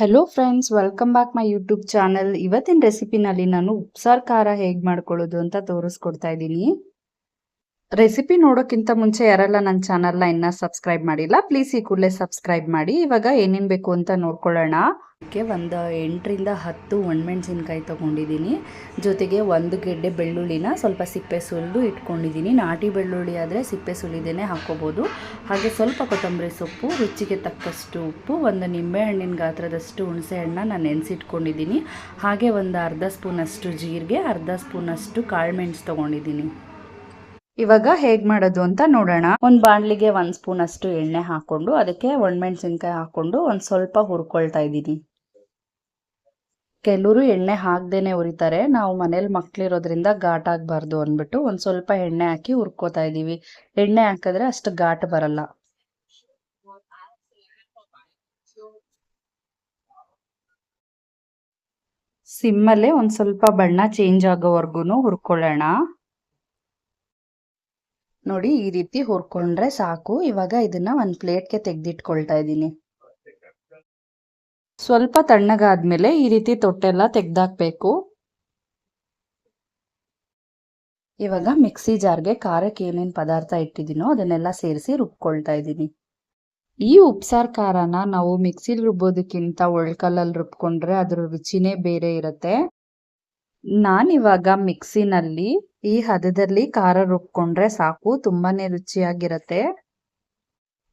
Hello friends, welcome back my YouTube channel. ಇವತ್ತಿನ ರೆಸಿಪಿನಲ್ಲಿ ನಾನು ಉಪ್ಸಾರು ಖಾರ ಹೇಗೆ ಮಾಡ್ಕೊಳ್ಳೋದು ಅಂತ ತೋರಿಸ್ಕೊಡ್ತಾ ಇದ್ದೀನಿ. ರೆಸಿಪಿ ನೋಡೋಕ್ಕಿಂತ ಮುಂಚೆ ಯಾರೆಲ್ಲ ನನ್ನ ಚಾನಲ್ನ ಇನ್ನೂ ಸಬ್ಸ್ಕ್ರೈಬ್ ಮಾಡಿಲ್ಲ, ಪ್ಲೀಸ್ ಈ ಕೂಡಲೇ ಸಬ್ಸ್ಕ್ರೈಬ್ ಮಾಡಿ. ಇವಾಗ ಏನೇನು ಬೇಕು ಅಂತ ನೋಡ್ಕೊಳ್ಳೋಣ. ಅದಕ್ಕೆ ಒಂದು 8ರಿಂದ 10 ಒಣಮೆಣಸಿನ್ಕಾಯಿ ತೊಗೊಂಡಿದ್ದೀನಿ. ಜೊತೆಗೆ 1 ಗೆಡ್ಡೆ ಬೆಳ್ಳುಳ್ಳಿನ ಸ್ವಲ್ಪ ಸಿಪ್ಪೆ ಸುಲಿದು ಇಟ್ಕೊಂಡಿದ್ದೀನಿ. ನಾಟಿ ಬೆಳ್ಳುಳ್ಳಿ ಆದರೆ ಸಿಪ್ಪೆ ಸುಲಿದೇನೆ ಹಾಕ್ಕೋಬೋದು. ಹಾಗೆ ಸ್ವಲ್ಪ ಕೊತ್ತಂಬರಿ ಸೊಪ್ಪು, ರುಚಿಗೆ ತಕ್ಕಷ್ಟು ಉಪ್ಪು, 1 ನಿಂಬೆಹಣ್ಣಿನ ಗಾತ್ರದಷ್ಟು ಹುಣಸೆಹಣ್ಣು ನಾನು ನೆನೆಸಿಟ್ಕೊಂಡಿದ್ದೀನಿ. ಹಾಗೆ ಒಂದು ಅರ್ಧ ಸ್ಪೂನಷ್ಟು ಜೀರಿಗೆ, ಅರ್ಧ ಸ್ಪೂನಷ್ಟು ಕಾಳುಮೆಣಸು ತೊಗೊಂಡಿದ್ದೀನಿ. ಇವಾಗ ಹೇಗೆ ಮಾಡೋದು ಅಂತ ನೋಡೋಣ. ಒಂದು ಬಾಣಲಿಗೆ 1 ಸ್ಪೂನಷ್ಟು ಎಣ್ಣೆ ಹಾಕ್ಕೊಂಡು ಅದಕ್ಕೆ ಒಣಮೆಣಸಿನ್ಕಾಯಿ ಹಾಕ್ಕೊಂಡು ಒಂದು ಸ್ವಲ್ಪ ಹುರ್ಕೊಳ್ತಾ ಇದ್ದೀನಿ. ಕೆಲವರು ಎಣ್ಣೆ ಹಾಕ್ದೇನೆ ಹುರಿತಾರೆ. ನಾವು ಮನೇಲಿ ಮಕ್ಕಳಿರೋದ್ರಿಂದ ಘಾಟ್ ಆಗಬಾರ್ದು ಅಂದ್ಬಿಟ್ಟು ಒಂದು ಸ್ವಲ್ಪ ಎಣ್ಣೆ ಹಾಕಿ ಹುರ್ಕೋತಾ ಇದ್ದೀವಿ. ಎಣ್ಣೆ ಹಾಕಿದ್ರೆ ಅಷ್ಟು ಘಾಟ್ ಬರಲ್ಲ. ಸಿಮ್ಮಲ್ಲೇ ಒಂದು ಸ್ವಲ್ಪ ಬಣ್ಣ ಚೇಂಜ್ ಆಗೋವರೆಗೂ ಹುರ್ಕೊಳ್ಳೋಣ. ನೋಡಿ, ಈ ರೀತಿ ಹುರ್ಕೊಂಡ್ರೆ ಸಾಕು. ಇವಾಗ ಇದನ್ನ ಒಂದು ಪ್ಲೇಟ್ಗೆ ತೆಗೆದಿಟ್ಕೊಳ್ತಾ ಇದ್ದೀನಿ. ಸ್ವಲ್ಪ ತಣ್ಣಗಾದ್ಮೇಲೆ ಈ ರೀತಿ ತೊಟ್ಟೆಲ್ಲ ತೆಗ್ದಾಕ್ಬೇಕು. ಇವಾಗ ಮಿಕ್ಸಿ ಜಾರ್ಗೆ ಖಾರಕ್ಕೆ ಏನೇನು ಪದಾರ್ಥ ಇಟ್ಟಿದ್ದೀನೋ ಅದನ್ನೆಲ್ಲ ಸೇರಿಸಿ ರುಬ್ಕೊಳ್ತಾ ಇದ್ದೀನಿ. ಈ ಉಪ್ಸಾರು ಖಾರನ ನಾವು ಮಿಕ್ಸಿಲಿ ರುಬ್ಬೋದಕ್ಕಿಂತ ಒಳ್ಕಲ್ಲಲ್ಲಿ ರುಬ್ಕೊಂಡ್ರೆ ಅದ್ರ ರುಚಿನೇ ಬೇರೆ ಇರುತ್ತೆ. ನಾನಿವಾಗ ಮಿಕ್ಸಿನಲ್ಲಿ ಈ ಹದದಲ್ಲಿ ಖಾರ ರುಬ್ಕೊಂಡ್ರೆ ಸಾಕು, ತುಂಬಾನೇ ರುಚಿಯಾಗಿರುತ್ತೆ.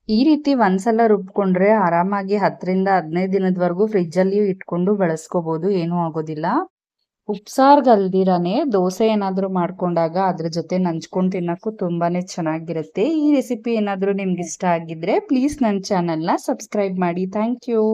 ಈ ರೀತಿ ಒಂದ್ಸಲ ರುಬ್ಕೊಂಡ್ರೆ ಆರಾಮಾಗಿ 10ರಿಂದ 15 ದಿನದವರೆಗೂ ಫ್ರಿಜ್ಜಲ್ಲಿಯೂ ಇಟ್ಕೊಂಡು ಬಳಸ್ಕೋಬಹುದು, ಏನೂ ಆಗೋದಿಲ್ಲ. ಉಪ್ಸಾರ್ಗಲ್ದಿರಾನೆ ದೋಸೆ ಏನಾದರೂ ಮಾಡ್ಕೊಂಡಾಗ ಅದ್ರ ಜೊತೆ ನಂಚ್ಕೊಂಡು ತಿನ್ನೋಕ್ಕೂ ತುಂಬಾನೇ ಚೆನ್ನಾಗಿರುತ್ತೆ. ಈ ರೆಸಿಪಿ ಏನಾದರೂ ನಿಮ್ಗೆ ಇಷ್ಟ ಆಗಿದ್ರೆ ಪ್ಲೀಸ್ ನನ್ನ ಚಾನಲ್ನ ಸಬ್ಸ್ಕ್ರೈಬ್ ಮಾಡಿ. Thank you.